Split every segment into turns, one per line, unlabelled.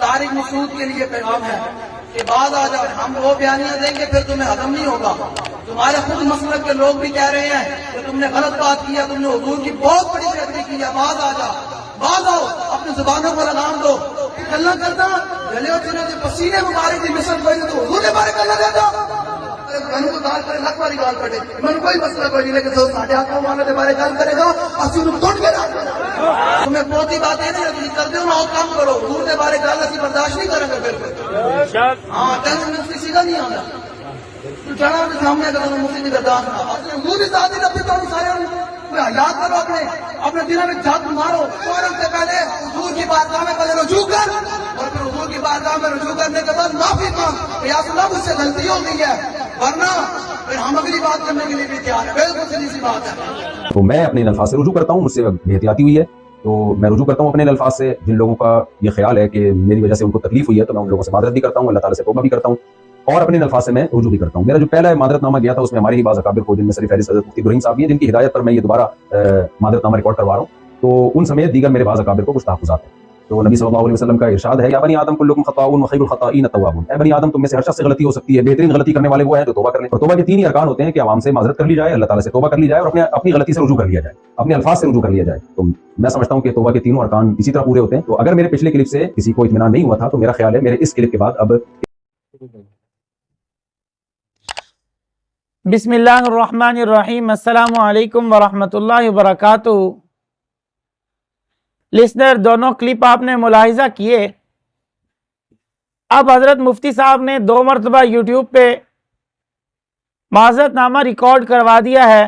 طارق مسعود کے لیے پیغام ہے کہ بعد آ جاؤ، ہم وہ بیانیاں دیں گے پھر تمہیں ہضم نہیں ہوگا. تمہارے خود مسلک کے لوگ بھی کہہ رہے ہیں کہ تم نے غلط بات کیا، تم نے حضور کی بہت بڑی بےادبی کی ہے. بعد آ جاؤ، بعد آؤ، اپنی زبانوں کو لگام دو. گلا کرتا گلے اور چنے کے پسینے مبارک کی مثل کوئی تو حضور نے بارے گلا دیتا گن کو گال کرے، لکھ والی گال کٹے، من کوئی مسئلہ کوئی نہیں، لیکن ساڈے آقا والا کے بارے گل کرے گا اسی انہوں ٹوٹ کے رکھ دینا. تمہیں بہت ہی باتیں نہیں رکھنی، کر دو نہ کام کرو. حضور کے بارے گل اسی برداشت نہیں کریں گے. بالکل ہاں، تینوں میں اس کی سیدھا نہیں آنا. تو جانا کے سامنے اگر انہوں مفتی نہیں برداشت اپنے حضور کی ذاتی ربی تو سارے یاد کرو، اپنے دلوں میں جھک مارو. فوراً سے پہلے حضور کی بارگاہ میں پہلے رجوع کر، اور پھر حضور کی بارگاہ میں رجوع کرنے کے بعد معافی مانگ کہ یا رسول اللہ مجھ سے غلطی ہو گئی ہے، ورنہ پھر ہم اگلی بات کرنے کے لیے بھی تیار ہیں. بالکل سیدھی سی بات ہے.
تو میں اپنے الفاظ سے رجوع کرتا ہوں، مجھ سے بے احتیاطی ہوئی ہے تو میں رجوع کرتا ہوں اپنے الفاظ سے. جن لوگوں کا یہ خیال ہے کہ میری وجہ سے ان کو تکلیف ہوئی ہے تو میں ان لوگوں سے معذرت بھی کرتا ہوں، اللہ تعالیٰ سے توبہ بھی کرتا ہوں اور اپنے الفاظ سے میں رجوع بھی کرتا ہوں. میرا جو پہلا معذرت نامہ گیا تھا اس میں ہمارے ہی بعض اکابر کو، جن میں سر فہرست حضرت مفتی ابراہیم صاحب بھی ہیں، جن کی ہدایت پر میں یہ دوبارہ معذرت نامہ ریکارڈ کروا رہا ہوں. تو ان سمیت دیگر میرے بعض اکابر کو کچھ تحفظات ہیں. تو نبی صلی اللہ علیہ وسلم کا ارشاد ہے، یا بنی آدم کلکم خطاؤون وخیر الخطائین التوابون. اے بنی آدم تم میں سے ہر شخص سے غلطی ہو سکتی ہے، بہترین غلطی کرنے والے وہ ہیں جو توبہ کر لیں. اور توبہ کے تین ہی ارکان ہوتے ہیں کہ عوام سے معذرت کر لی جائے، اللہ تعالیٰ سے توبہ کر لی جائے اور اپنی غلطی سے رجوع کر لیا جائے، اپنے الفاظ سے رجوع کر لیا جائے. تو میں سمجھتا ہوں کہ توبہ کے تینوں ارکان اسی طرح پورے ہوتے ہیں. تو اگر میرے پچھلے کلپ سے کسی کو اطمینان نہیں ہوا تھا تو میرا خیال ہے میرے اس کلپ کے بعد اب
بسم اللہ الرحمن الرحیم. السلام علیکم ورحمۃ اللہ وبرکاتہ. لسنر، دونوں کلپ آپ نے ملاحظہ کیے. اب حضرت مفتی صاحب نے 2 مرتبہ یوٹیوب پہ معذرت نامہ ریکارڈ کروا دیا ہے.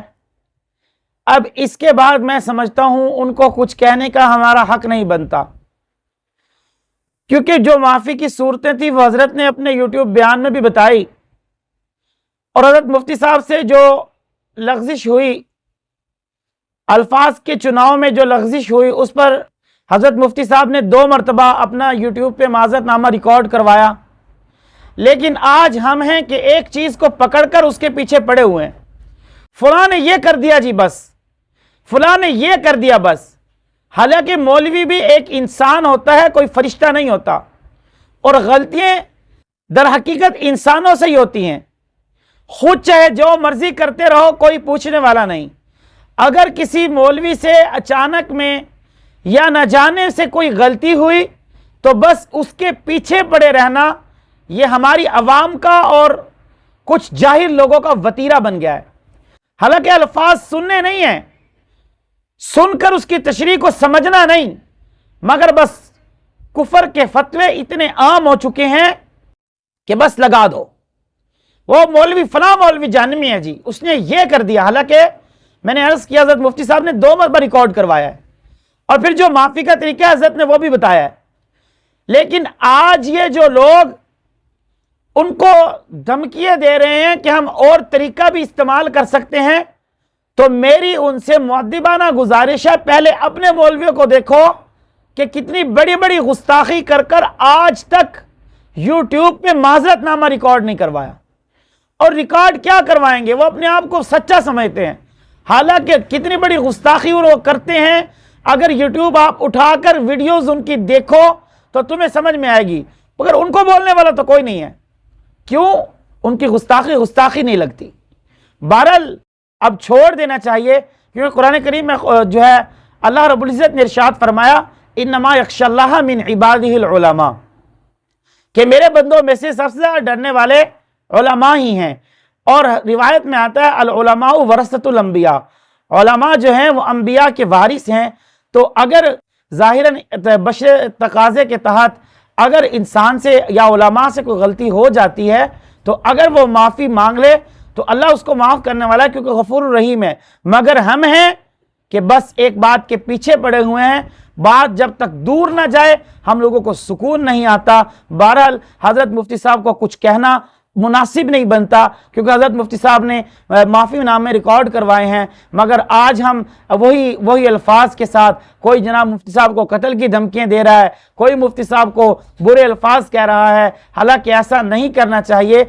اب اس کے بعد میں سمجھتا ہوں ان کو کچھ کہنے کا ہمارا حق نہیں بنتا، کیونکہ جو معافی کی صورتیں تھیں وہ حضرت نے اپنے یوٹیوب بیان میں بھی بتائی، اور حضرت مفتی صاحب سے جو لغزش ہوئی، الفاظ کے چناؤ میں جو لغزش ہوئی، اس پر حضرت مفتی صاحب نے 2 مرتبہ اپنا یوٹیوب پہ معذرت نامہ ریکارڈ کروایا. لیکن آج ہم ہیں کہ ایک چیز کو پکڑ کر اس کے پیچھے پڑے ہوئے ہیں. فلاں نے یہ کر دیا جی بس، فلاں نے یہ کر دیا بس. حالانکہ مولوی بھی ایک انسان ہوتا ہے، کوئی فرشتہ نہیں ہوتا، اور غلطیاں در حقیقت انسانوں سے ہی ہوتی ہیں. خود چاہے جو مرضی کرتے رہو، کوئی پوچھنے والا نہیں. اگر کسی مولوی سے اچانک میں یا نہ جانے سے کوئی غلطی ہوئی تو بس اس کے پیچھے پڑے رہنا یہ ہماری عوام کا اور کچھ جاہل لوگوں کا وتیرہ بن گیا ہے. حالانکہ الفاظ سننے نہیں ہیں، سن کر اس کی تشریح کو سمجھنا نہیں، مگر بس کفر کے فتوے اتنے عام ہو چکے ہیں کہ بس لگا دو. وہ مولوی فلاں مولوی جہنمی ہے جی، اس نے یہ کر دیا. حالانکہ میں نے عرض کیا حضرت مفتی صاحب نے 2 مرتبہ ریکارڈ کروایا ہے، اور پھر جو معافی کا طریقہ حضرت نے وہ بھی بتایا ہے. لیکن آج یہ جو لوگ ان کو دھمکیاں دے رہے ہیں کہ ہم اور طریقہ بھی استعمال کر سکتے ہیں، تو میری ان سے مؤدبانہ گزارش ہے، پہلے اپنے مولویوں کو دیکھو کہ کتنی بڑی بڑی گستاخی کر کر آج تک یوٹیوب پہ معذرت نامہ ریکارڈ نہیں کروایا. اور ریکارڈ کیا کروائیں گے؟ وہ اپنے آپ کو سچا سمجھتے ہیں، حالانکہ کتنی بڑی گستاخی وہ کرتے ہیں. اگر یوٹیوب آپ اٹھا کر ویڈیوز ان کی دیکھو تو تمہیں سمجھ میں آئے گی، مگر ان کو بولنے والا تو کوئی نہیں ہے. کیوں؟ ان کی گستاخی نہیں لگتی. بہرحال اب چھوڑ دینا چاہیے، کیونکہ قرآن کریم میں جو ہے اللہ رب العزت نے ارشاد فرمایا انما یخشی اللہ من عبادہ العلماء، کہ میرے بندوں میں سے سب سے زیادہ ڈرنے والے علماء ہی ہیں. اور روایت میں آتا ہے العلماء ورثۃ الانبیاء، علماء جو ہیں وہ انبیاء کے وارث ہیں. تو اگر ظاہراً بشر تقاضے کے تحت اگر انسان سے یا علماء سے کوئی غلطی ہو جاتی ہے تو اگر وہ معافی مانگ لے تو اللہ اس کو معاف کرنے والا ہے، کیونکہ غفور الرحیم ہے. مگر ہم ہیں کہ بس ایک بات کے پیچھے پڑے ہوئے ہیں، بات جب تک دور نہ جائے ہم لوگوں کو سکون نہیں آتا. بہرحال حضرت مفتی صاحب کو کچھ کہنا مناسب نہیں بنتا، کیونکہ حضرت مفتی صاحب نے معافی نامے ریکارڈ کروائے ہیں، مگر آج ہم وہی الفاظ کے ساتھ کوئی جناب مفتی صاحب کو قتل کی دھمکیاں دے رہا ہے، کوئی مفتی صاحب کو برے الفاظ کہہ رہا ہے. حالانکہ ایسا نہیں کرنا چاہیے.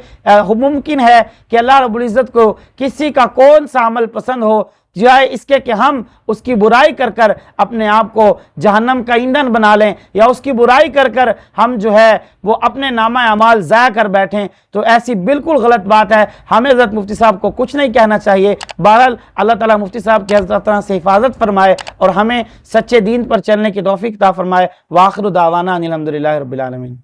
ممکن ہے کہ اللہ رب العزت کو کسی کا کون سا عمل پسند ہو جائے اس کے کہ ہم اس کی برائی کر کر اپنے آپ کو جہنم کا ایندھن بنا لیں، یا اس کی برائی کر کر ہم جو ہے وہ اپنے نامہ اعمال ضائع کر بیٹھیں، تو ایسی بالکل غلط بات ہے۔ ہمیں حضرت مفتی صاحب کو کچھ نہیں کہنا چاہیے۔ بہرحال اللہ تعالیٰ مفتی صاحب کی حضرت سے حفاظت فرمائے اور ہمیں سچے دین پر چلنے کی توفیق عطا فرمائے۔ وآخر دعوانا ان الحمدللہ رب العالمین۔